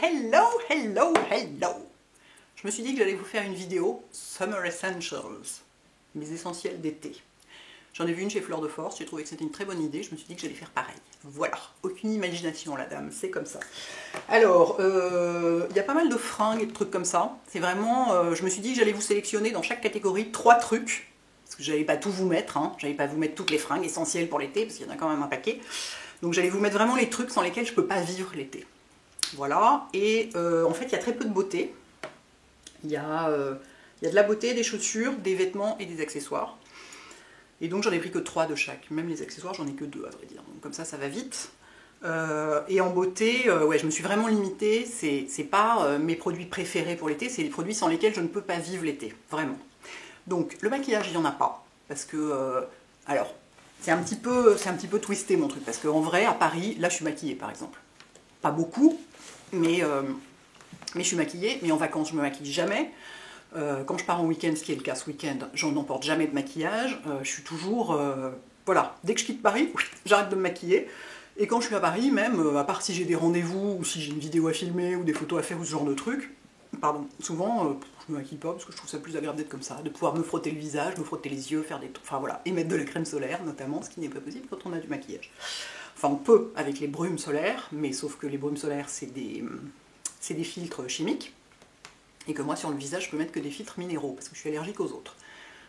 hello, hello, hello. Je me suis dit que j'allais vous faire une vidéo Summer Essentials, mes essentiels d'été. J'en ai vu une chez Fleur de Force, j'ai trouvé que c'était une très bonne idée, je me suis dit que j'allais faire pareil. Voilà, aucune imagination la dame, c'est comme ça. Alors, y a pas mal de fringues et de trucs comme ça. C'est vraiment, je me suis dit que j'allais vous sélectionner dans chaque catégorie 3 trucs. Parce que j'allais pas tout vous mettre, hein. J'allais pas vous mettre toutes les fringues essentielles pour l'été, parce qu'il y en a quand même un paquet. Donc j'allais vous mettre vraiment les trucs sans lesquels je peux pas vivre l'été. Voilà, et en fait il y a très peu de beauté. Il y a de la beauté, des chaussures, des vêtements et des accessoires. Et donc j'en ai pris que 3 de chaque. Même les accessoires, j'en ai que 2 à vrai dire. Donc comme ça va vite. Et en beauté, ouais, je me suis vraiment limitée. C'est pas mes produits préférés pour l'été, c'est les produits sans lesquels je ne peux pas vivre l'été. Vraiment. Donc le maquillage, il n'y en a pas. Parce que, alors, c'est un petit peu twisté mon truc. Parce qu'en vrai, à Paris, là je suis maquillée par exemple. Pas beaucoup, mais je suis maquillée. Mais en vacances, je me maquille jamais. Quand je pars en week-end, ce qui est le cas ce week-end, j'en emporte jamais de maquillage. Je suis toujours... voilà, dès que je quitte Paris, j'arrête de me maquiller. Et quand je suis à Paris, même, à part si j'ai des rendez-vous, ou si j'ai une vidéo à filmer, ou des photos à faire, ou ce genre de trucs, pardon, souvent, je me maquille pas, parce que je trouve ça plus agréable d'être comme ça, de pouvoir me frotter le visage, me frotter les yeux, faire des... Enfin voilà, et mettre de la crème solaire, notamment, ce qui n'est pas possible quand on a du maquillage. Enfin, on peut avec les brumes solaires, mais sauf que les brumes solaires, c'est des filtres chimiques. Et que moi, sur le visage, je peux mettre que des filtres minéraux, parce que je suis allergique aux autres.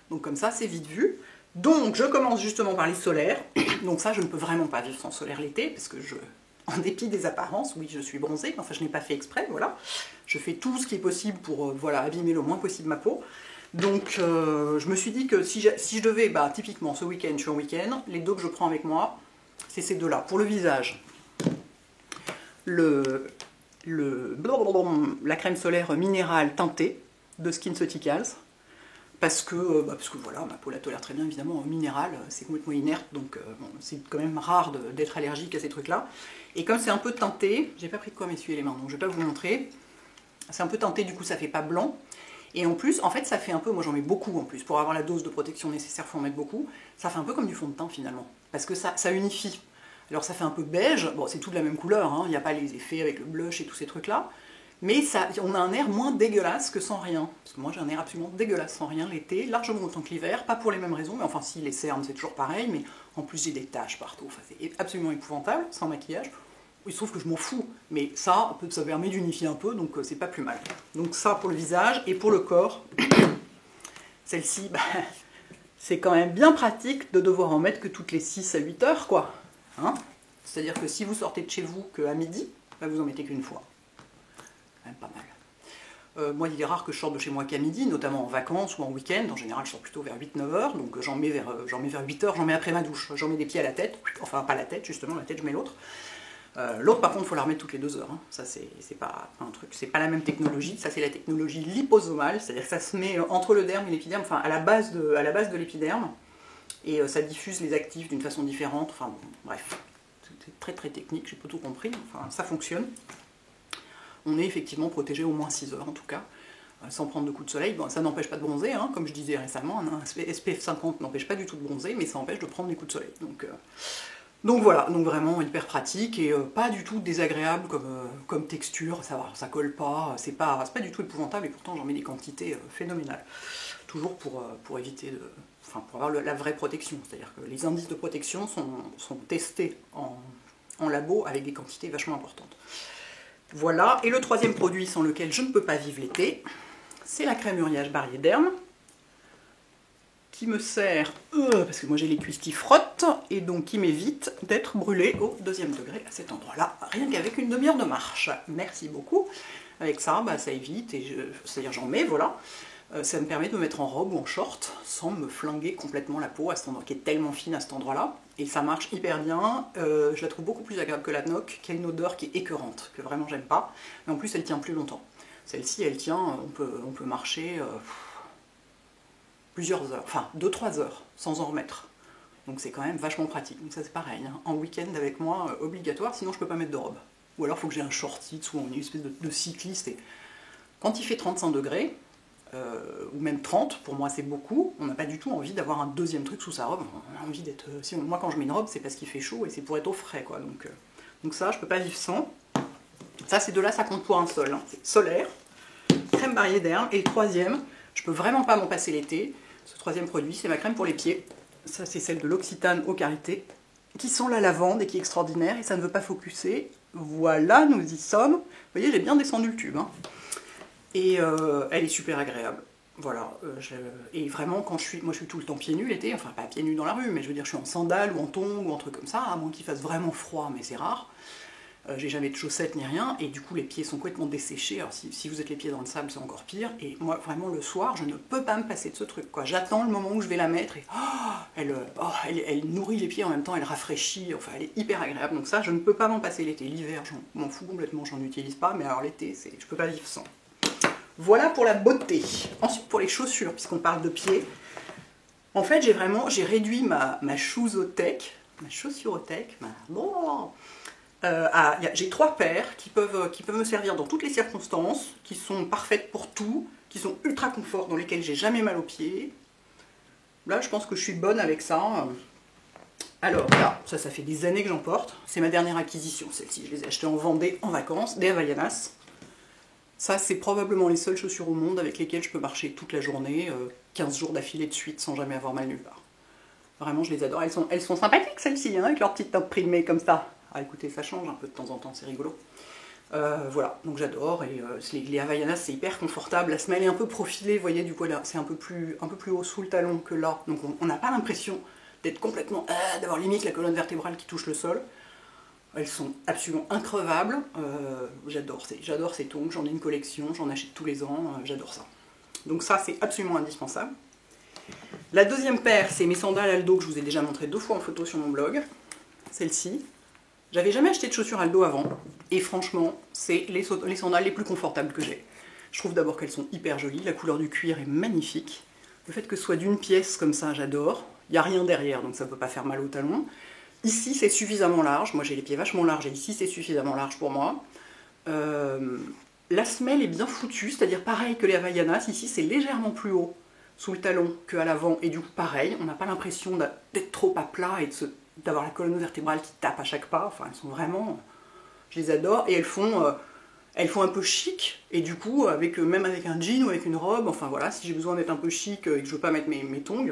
Donc comme ça, c'est vite vu. Donc, je commence justement par les solaires. Donc ça, je ne peux vraiment pas vivre sans solaire l'été, parce que en dépit des apparences, oui, je suis bronzée, enfin, je n'ai pas fait exprès, voilà. Je fais tout ce qui est possible pour, voilà, abîmer le moins possible ma peau. Donc, je me suis dit que si je devais, bah, typiquement, ce week-end, je suis en week-end, les 2 que je prends avec moi, c'est ces 2-là. Pour le visage, la crème solaire minérale teintée de SkinCeuticals, parce que voilà, ma peau la tolère très bien évidemment, minérale, c'est complètement inerte, donc bon, c'est quand même rare d'être allergique à ces trucs-là. Et comme c'est un peu teinté, j'ai pas pris de quoi m'essuyer les mains, donc je vais pas vous montrer. C'est un peu teinté, du coup ça fait pas blanc. Et en plus, en fait, ça fait un peu, moi j'en mets beaucoup en plus, pour avoir la dose de protection nécessaire, faut en mettre beaucoup. Ça fait un peu comme du fond de teint finalement, parce que ça unifie. Alors ça fait un peu beige, bon c'est tout de la même couleur, hein. Il n'y a pas les effets avec le blush et tous ces trucs-là, mais ça, on a un air moins dégueulasse que sans rien. Parce que moi j'ai un air absolument dégueulasse sans rien l'été, largement autant que l'hiver, pas pour les mêmes raisons, mais enfin si, les cernes c'est toujours pareil, mais en plus j'ai des taches partout, enfin c'est absolument épouvantable, sans maquillage. Il se trouve que je m'en fous, mais ça permet d'unifier un peu, donc c'est pas plus mal. Donc ça pour le visage, et pour le corps, celle-ci, bah, c'est quand même bien pratique de devoir en mettre que toutes les 6 à 8 heures, quoi. Hein, c'est-à-dire que si vous sortez de chez vous qu'à midi, bah vous en mettez qu'une fois. Quand même pas mal. Moi, il est rare que je sorte de chez moi qu'à midi, notamment en vacances ou en week-end. En général, je sors plutôt vers 8-9 heures, donc j'en mets vers 8 heures, j'en mets après ma douche. J'en mets des pieds à la tête, enfin pas la tête, justement, la tête je mets l'autre. L'autre, par contre, il faut la remettre toutes les 2 heures. Hein. Ça, c'est pas un truc, c'est pas la même technologie. Ça, c'est la technologie liposomale, c'est-à-dire que ça se met entre le derme et l'épiderme, enfin à la base de l'épiderme. Et ça diffuse les actifs d'une façon différente, enfin bon, bref, c'est très très technique, j'ai pas tout compris, enfin ça fonctionne. On est effectivement protégé au moins 6 heures en tout cas, sans prendre de coups de soleil. Bon, ça n'empêche pas de bronzer, hein, comme je disais récemment, un SPF 50 n'empêche pas du tout de bronzer, mais ça empêche de prendre des coups de soleil. Donc voilà, donc vraiment hyper pratique et pas du tout désagréable comme texture, ça colle pas, c'est pas du tout épouvantable et pourtant j'en mets des quantités phénoménales. Toujours pour éviter de... Enfin, pour avoir la vraie protection, c'est-à-dire que les indices de protection sont testés en labo avec des quantités vachement importantes. Voilà, et le 3e produit sans lequel je ne peux pas vivre l'été, c'est la crème Uriage Barrier Derme, qui me sert, parce que moi j'ai les cuisses qui frottent, et donc qui m'évite d'être brûlée au 2e degré à cet endroit-là, rien qu'avec une demi-heure de marche. Merci beaucoup. Avec ça, bah, ça évite, c'est-à-dire j'en mets, voilà. Ça me permet de me mettre en robe ou en short sans me flinguer complètement la peau à cet endroit qui est tellement fine à cet endroit-là. Et ça marche hyper bien. Je la trouve beaucoup plus agréable que la NOC, qui a une odeur qui est écœurante, que vraiment j'aime pas. Mais en plus, elle tient plus longtemps. Celle-ci, elle tient, on peut marcher plusieurs heures, enfin 2-3 heures, sans en remettre. Donc c'est quand même vachement pratique. Donc ça c'est pareil, hein. En week-end avec moi, obligatoire, sinon je peux pas mettre de robe. Ou alors il faut que j'ai un shorty, soit on est une espèce de cycliste. Et quand il fait 35 degrés, ou même 30, pour moi c'est beaucoup, on n'a pas du tout envie d'avoir un 2e truc sous sa robe, on a envie d'être... moi quand je mets une robe c'est parce qu'il fait chaud et c'est pour être au frais quoi, donc ça je peux pas vivre sans. Ça, ces deux-là, ça compte pour un seul. Hein. C'est solaire, crème barrière d'herbe. Et le troisième, je peux vraiment pas m'en passer l'été. Ce troisième produit, c'est ma crème pour les pieds. Ça, c'est celle de l'Occitane au karité, qui sent la lavande et qui est extraordinaire. Et ça ne veut pas focuser. Voilà, nous y sommes. Vous voyez, j'ai bien descendu le tube. Hein. Et elle est super agréable. Voilà, et vraiment quand moi je suis tout le temps pieds nus l'été, enfin pas pieds nus dans la rue, mais je veux dire je suis en sandales ou en tongs ou en truc comme ça, à moins qu'il fasse vraiment froid, mais c'est rare. J'ai jamais de chaussettes ni rien, et du coup les pieds sont complètement desséchés. Alors si vous êtes les pieds dans le sable, c'est encore pire. Et moi vraiment le soir, je ne peux pas me passer de ce truc, quoi. J'attends le moment où je vais la mettre et elle nourrit les pieds en même temps, elle rafraîchit, enfin elle est hyper agréable. Donc ça, je ne peux pas m'en passer l'été. L'hiver, je m'en fous complètement, j'en utilise pas, mais alors l'été, je peux pas vivre sans. Voilà pour la beauté. Ensuite pour les chaussures, puisqu'on parle de pieds. En fait j'ai réduit ma chaussure-othèque, j'ai 3 paires qui peuvent me servir dans toutes les circonstances, qui sont parfaites pour tout, qui sont ultra confort, dans lesquelles j'ai jamais mal aux pieds. Là je pense que je suis bonne avec ça. Alors là, ça fait des années que j'en porte. C'est ma dernière acquisition, celle-ci. Je les ai achetées en Vendée en vacances, des Havaianas. Ça, c'est probablement les seules chaussures au monde avec lesquelles je peux marcher toute la journée, 15 jours d'affilée de suite, sans jamais avoir mal nulle part. Vraiment, je les adore. Elles sont sympathiques, celles-ci, hein, avec leur petite top primée comme ça. Ah, écoutez, ça change un peu de temps en temps, c'est rigolo. Voilà, donc j'adore. Et les Havaianas, c'est hyper confortable. La semelle est un peu profilée, vous voyez, du coup, là, c'est un peu plus haut sous le talon que là. Donc on n'a pas l'impression d'être complètement... d'avoir limite la colonne vertébrale qui touche le sol. Elles sont absolument increvables, j'adore ces tongs, j'en ai une collection, j'en achète tous les ans, j'adore ça. Donc ça, c'est absolument indispensable. La deuxième paire, c'est mes sandales Aldo que je vous ai déjà montré 2 fois en photo sur mon blog. Celle-ci. J'avais jamais acheté de chaussures Aldo avant, et franchement, c'est les sandales les plus confortables que j'ai. Je trouve d'abord qu'elles sont hyper jolies, la couleur du cuir est magnifique. Le fait que ce soit d'une pièce comme ça, j'adore. Il n'y a rien derrière, donc ça ne peut pas faire mal au talon. Ici, c'est suffisamment large. Moi, j'ai les pieds vachement larges et ici, c'est suffisamment large pour moi. La semelle est bien foutue, c'est-à-dire pareil que les Havaianas. Ici, c'est légèrement plus haut sous le talon qu'à l'avant. Et du coup, pareil, on n'a pas l'impression d'être trop à plat et d'avoir la colonne vertébrale qui tape à chaque pas. Enfin, elles sont vraiment... Je les adore. Et elles font un peu chic. Et du coup, même avec un jean ou avec une robe, enfin voilà, si j'ai besoin d'être un peu chic et que je veux pas mettre mes tongs,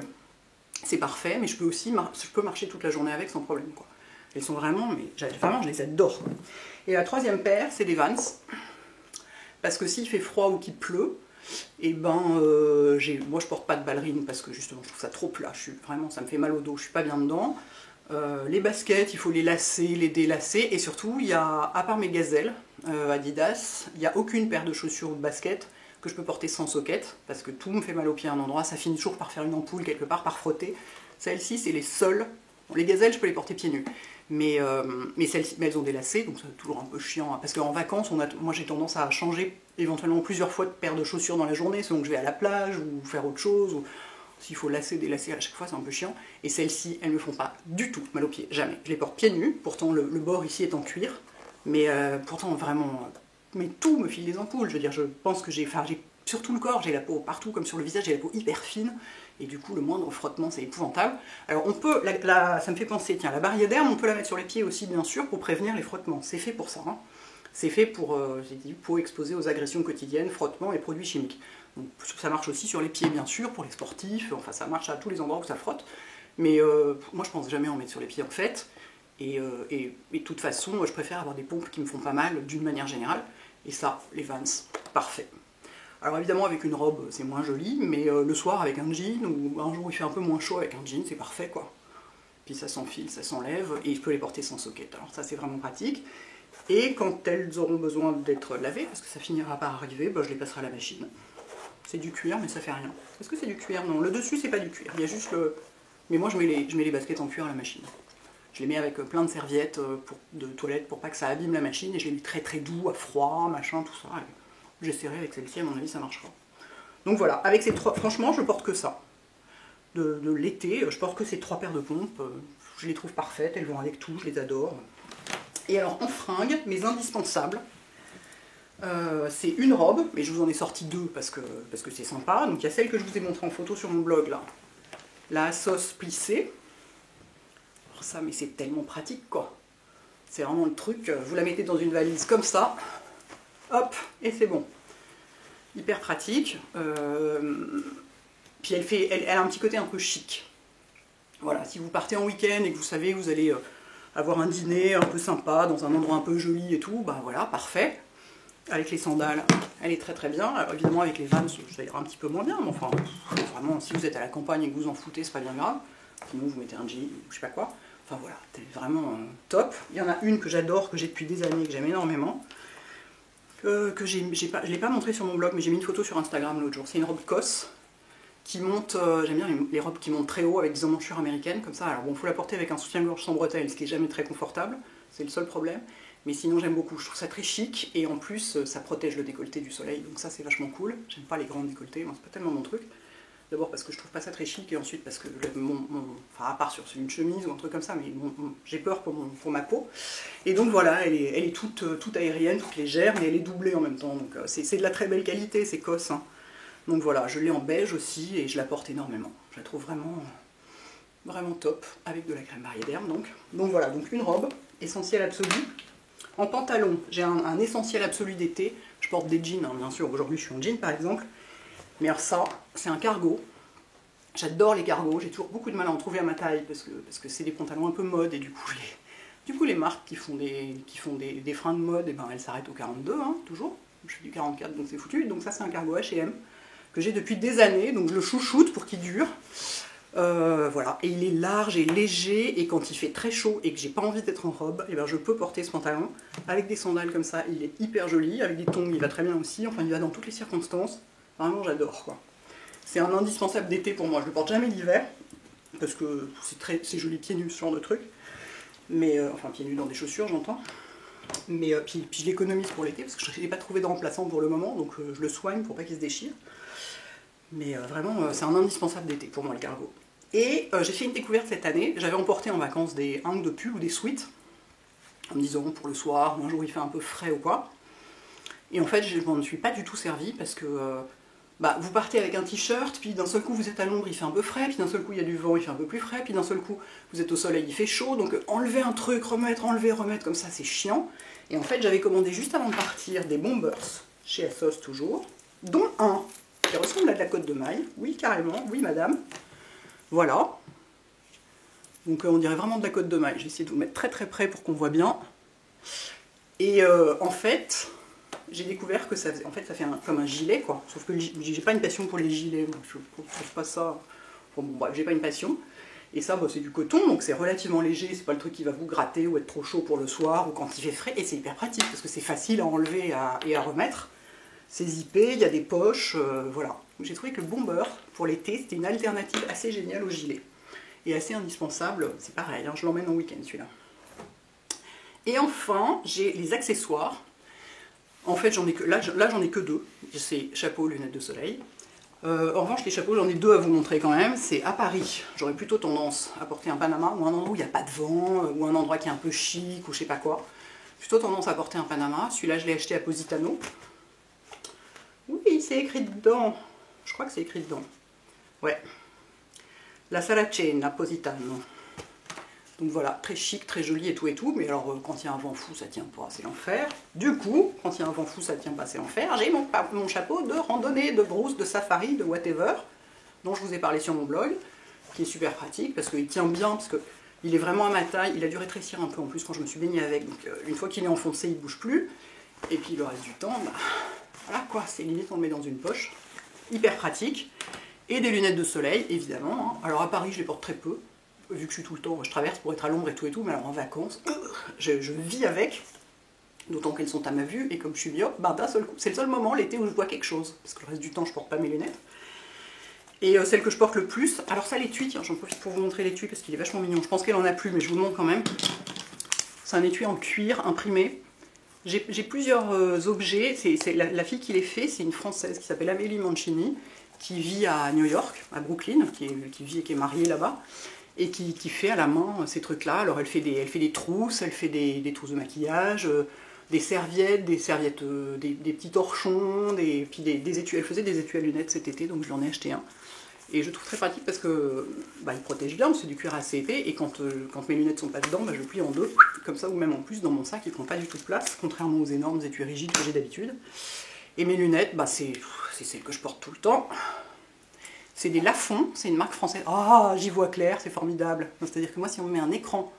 c'est parfait, mais je peux marcher toute la journée avec sans problème, quoi. Elles sont vraiment, je les adore, quoi. Et la troisième paire, c'est des Vans. Parce que s'il fait froid ou qu'il pleut, et moi je porte pas de ballerine parce que justement je trouve ça trop plat. Vraiment, ça me fait mal au dos, je suis pas bien dedans. Les baskets, il faut les lasser, les délasser. Et surtout, à part mes gazelles Adidas, il n'y a aucune paire de chaussures ou de baskets que je peux porter sans socket, parce que tout me fait mal aux pieds à un endroit, ça finit toujours par faire une ampoule quelque part, par frotter. Celles-ci, c'est les seules. Bon, les gazelles, je peux les porter pieds nus, mais elles ont des lacets, donc c'est toujours un peu chiant, hein, parce qu'en vacances, moi j'ai tendance à changer éventuellement plusieurs fois de paire de chaussures dans la journée, selon que je vais à la plage, ou faire autre chose, ou s'il faut lasser, délasser à chaque fois, c'est un peu chiant. Et celles-ci, elles ne me font pas du tout mal aux pieds, jamais. Je les porte pieds nus, pourtant le bord ici est en cuir, mais pourtant vraiment... Mais tout me file des ampoules, je veux dire, je pense que j'ai sur tout le corps, j'ai la peau partout, comme sur le visage, j'ai la peau hyper fine, et du coup, le moindre frottement, c'est épouvantable. Alors, on peut, ça me fait penser, tiens, la barrière d'herbe, on peut la mettre sur les pieds aussi, bien sûr, pour prévenir les frottements. C'est fait pour ça, hein. C'est fait pour, j'ai dit, pour exposer aux agressions quotidiennes, frottements et produits chimiques. Donc, ça marche aussi sur les pieds, bien sûr, pour les sportifs, enfin, ça marche à tous les endroits où ça frotte. Mais moi, je pense jamais en mettre sur les pieds, en fait. Et de toute façon, je préfère avoir des pompes qui me font pas mal, d'une manière générale. Et ça, les Vans, parfait. Alors évidemment avec une robe c'est moins joli, mais le soir avec un jean, ou un jour il fait un peu moins chaud avec un jean, c'est parfait, quoi. Puis ça s'enfile, ça s'enlève, et je peux les porter sans socket, alors ça c'est vraiment pratique. Et quand elles auront besoin d'être lavées, parce que ça finira par arriver, je les passerai à la machine. C'est du cuir, mais ça fait rien. Est-ce que c'est du cuir? Non, le dessus c'est pas du cuir, il y a juste le... Mais moi je mets les baskets en cuir à la machine. Je les mets avec plein de serviettes de toilette pour pas que ça abîme la machine, et je les mets très très doux, à froid, machin, tout ça. J'essaierai avec celle-ci, à mon avis ça marchera. Donc voilà, avec ces 3, franchement je porte que ça. De l'été, je porte que ces 3 paires de pompes, je les trouve parfaites, elles vont avec tout, je les adore. Et alors en fringues, mes indispensables, c'est une robe, mais je vous en ai sorti 2 parce que c'est sympa. Donc il y a celle que je vous ai montrée en photo sur mon blog là, la sauce plissée. Ça, mais c'est tellement pratique, quoi. C'est vraiment le truc, vous la mettez dans une valise comme ça, hop, et c'est bon. Hyper pratique. Puis elle a un petit côté un peu chic. Voilà, si vous partez en week-end et que vous savez que vous allez avoir un dîner un peu sympa, dans un endroit un peu joli et tout, bah voilà, parfait. Avec les sandales, elle est très très bien. Alors évidemment avec les Vans, ça ira un petit peu moins bien, mais enfin, vraiment, si vous êtes à la campagne et que vous en foutez, c'est pas bien grave. Sinon vous mettez un jean ou je sais pas quoi. Enfin voilà, c'est vraiment top. Il y en a une que j'adore, que j'ai depuis des années, que j'aime énormément. Je ne l'ai pas montré sur mon blog, mais j'ai mis une photo sur Instagram l'autre jour. C'est une robe COS qui monte, j'aime bien les robes qui montent très haut avec des emmanchures américaines comme ça. Alors bon, il faut la porter avec un soutien-gorge sans bretelles, ce qui est jamais très confortable, c'est le seul problème. Mais sinon j'aime beaucoup, je trouve ça très chic et en plus ça protège le décolleté du soleil, donc ça c'est vachement cool. J'aime pas les grands décolletés, moi c'est pas tellement mon truc. D'abord parce que je trouve pas ça très chic et ensuite parce que enfin à part sur une chemise ou un truc comme ça, mais j'ai peur pour ma peau. Et donc voilà, elle est toute aérienne, toute légère, mais elle est doublée en même temps, donc c'est de la très belle qualité, c'est COS. Hein. Donc voilà, je l'ai en beige aussi et je la porte énormément. Je la trouve vraiment, vraiment top, avec de la crème Barrière donc. Donc voilà, donc une robe, essentielle absolue. En pantalon, j'ai un essentiel absolu d'été. Je porte des jeans, hein, bien sûr, aujourd'hui je suis en jean par exemple. Mais alors ça, c'est un cargo. J'adore les cargos, j'ai toujours beaucoup de mal à en trouver à ma taille parce que c'est des pantalons un peu mode et du coup les marques qui font des freins de mode, et ben, elles s'arrêtent au 42, hein, toujours. Je suis du 44 donc c'est foutu. Donc ça c'est un cargo H&M que j'ai depuis des années, donc je le chouchoute pour qu'il dure. Voilà, et il est large et léger, et quand il fait très chaud et que j'ai pas envie d'être en robe, et ben je peux porter ce pantalon avec des sandales comme ça, il est hyper joli, avec des tongs il va très bien aussi, enfin il va dans toutes les circonstances, vraiment j'adore quoi. C'est un indispensable d'été pour moi, je le porte jamais l'hiver, parce que c'est joli pieds nus ce genre de truc, mais enfin pieds nus dans des chaussures j'entends, mais puis je l'économise pour l'été, parce que je n'ai pas trouvé de remplaçant pour le moment, donc je le soigne pour pas qu'il se déchire. Mais vraiment, c'est un indispensable d'été pour moi le cargo. Et j'ai fait une découverte cette année, j'avais emporté en vacances des hangs de pull ou des sweats, en me disant pour le soir, ou un jour il fait un peu frais ou quoi. Et en fait, je m'en suis pas du tout servi parce que vous partez avec un t-shirt, puis d'un seul coup vous êtes à l'ombre, il fait un peu frais, puis d'un seul coup il y a du vent, il fait un peu plus frais, puis d'un seul coup vous êtes au soleil, il fait chaud, donc enlever un truc, remettre, enlever, remettre, comme ça c'est chiant. Et en fait, j'avais commandé juste avant de partir des bombers, chez ASOS toujours, dont un qui ressemble à de la côte de maille, oui carrément, oui madame. Voilà. Donc on dirait vraiment de la côte de maille. J'ai essayé de vous mettre très très près pour qu'on voit bien. Et en fait, j'ai découvert que ça faisait, en fait, ça fait comme un gilet quoi. Sauf que j'ai pas une passion pour les gilets. Moi, je trouve pas ça. Bon, bref, j'ai pas une passion. Et ça, c'est du coton, donc c'est relativement léger. C'est pas le truc qui va vous gratter ou être trop chaud pour le soir ou quand il fait frais. Et c'est hyper pratique parce que c'est facile à enlever et à remettre. C'est zippé, il y a des poches, voilà. J'ai trouvé que le bomber, pour l'été, c'était une alternative assez géniale au gilet. Et assez indispensable, c'est pareil, hein, je l'emmène en week-end celui-là. Et enfin, j'ai les accessoires. En fait, là j'en ai que deux. C'est chapeau, lunettes de soleil. En revanche, les chapeaux, j'en ai deux à vous montrer quand même. C'est à Paris, j'aurais plutôt tendance à porter un Panama, ou un endroit où il n'y a pas de vent, ou un endroit qui est un peu chic, ou je sais pas quoi. Plutôt tendance à porter un Panama. Celui-là, je l'ai acheté à Positano. Oui, c'est écrit dedans. Je crois que c'est écrit dedans. Ouais. La Saracena Positano. Donc voilà, très chic, très joli et tout, mais alors quand il y a un vent fou, ça tient pas, c'est l'enfer. Du coup, quand il y a un vent fou, ça tient pas, c'est l'enfer. J'ai mon chapeau de randonnée, de brousse, de safari, de whatever, dont je vous ai parlé sur mon blog, qui est super pratique, parce qu'il tient bien, parce qu'il est vraiment à ma taille, il a dû rétrécir un peu en plus quand je me suis baignée avec, donc une fois qu'il est enfoncé, il bouge plus, et puis le reste du temps, voilà quoi, c'est limite on le met dans une poche, hyper pratique, et des lunettes de soleil évidemment, hein. Alors à Paris je les porte très peu, vu que je suis tout le temps, je traverse pour être à l'ombre et tout, mais alors en vacances, je vis avec, d'autant qu'elles sont à ma vue, et comme je suis myope, d'un seul coup, c'est le seul moment l'été où je vois quelque chose, parce que le reste du temps je porte pas mes lunettes. Et celle que je porte le plus, alors ça l'étui, tiens j'en profite pour vous montrer l'étui parce qu'il est vachement mignon, je pense qu'elle en a plus mais je vous le montre quand même. C'est un étui en cuir imprimé. J'ai plusieurs objets, la fille qui les fait, c'est une Française qui s'appelle Amélie Mancini, qui vit à New York, à Brooklyn, qui vit et qui est mariée là-bas, et qui fait à la main ces trucs-là. Alors elle fait des trousses, elle fait des trousses de maquillage, des serviettes, des petits torchons, puis des étuis. Elle faisait des étuis à lunettes cet été, donc je lui en ai acheté un. Et je trouve très pratique parce que bah, il protège bien, c'est du cuir assez épais, et quand mes lunettes sont pas dedans, bah, je plie en deux, comme ça, ou même en plus dans mon sac, il prend pas du tout de place, contrairement aux énormes étuis rigides que j'ai d'habitude. Et mes lunettes, bah, c'est celles que je porte tout le temps. C'est des Lafon, c'est une marque française. Ah, j'y vois clair, c'est formidable. C'est-à-dire que moi, si on me met un écran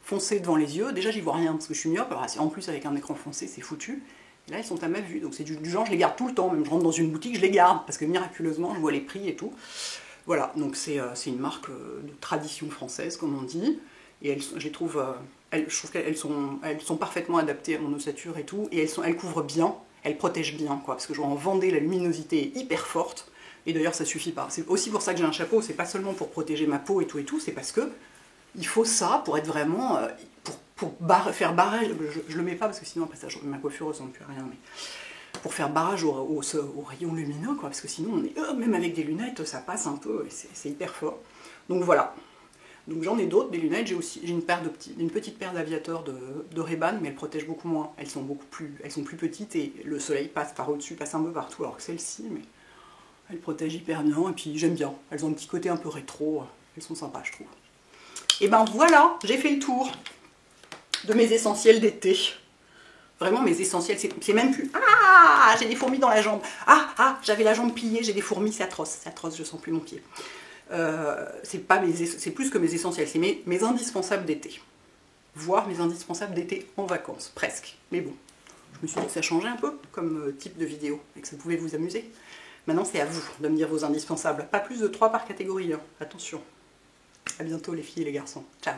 foncé devant les yeux, déjà j'y vois rien parce que je suis myope, alors en plus avec un écran foncé, c'est foutu. Et là, elles sont à ma vue, donc c'est du genre, je les garde tout le temps, même je rentre dans une boutique, je les garde, parce que miraculeusement, je vois les prix et tout. Voilà, donc c'est une marque de tradition française, comme on dit, et je trouve qu'elles sont parfaitement adaptées à mon ossature et tout, et elles couvrent bien, elles protègent bien, quoi, parce que je vois en Vendée, la luminosité est hyper forte, et d'ailleurs ça suffit pas. C'est aussi pour ça que j'ai un chapeau, c'est pas seulement pour protéger ma peau et tout, c'est parce que il faut ça pour être vraiment, faire barrage, je le mets pas parce que sinon après ça, ma coiffure ressemble plus à rien, mais pour faire barrage aux rayons lumineux, quoi, parce que sinon on est, même avec des lunettes, ça passe un peu, et c'est hyper fort. Donc voilà. Donc j'en ai d'autres, des lunettes, j'ai une petite paire d'aviateurs de Ray-Ban, mais elles protègent beaucoup moins, elles sont plus petites et le soleil passe par au-dessus, passe un peu partout, alors que celle-ci, mais elles protègent hyper bien, et puis j'aime bien, elles ont un petit côté un peu rétro, elles sont sympas je trouve. Et ben voilà, j'ai fait le tour de mes essentiels d'été. Vraiment mes essentiels, c'est même plus... Ah, j'ai des fourmis dans la jambe. Ah, j'avais la jambe pliée, j'ai des fourmis, c'est atroce, je sens plus mon pied. C'est plus que mes essentiels, c'est mes indispensables d'été. Voire mes indispensables d'été en vacances, presque. Mais bon, je me suis dit que ça changeait un peu comme type de vidéo et que ça pouvait vous amuser. Maintenant, c'est à vous de me dire vos indispensables. Pas plus de 3 par catégorie, hein. Attention. A bientôt les filles et les garçons. Ciao.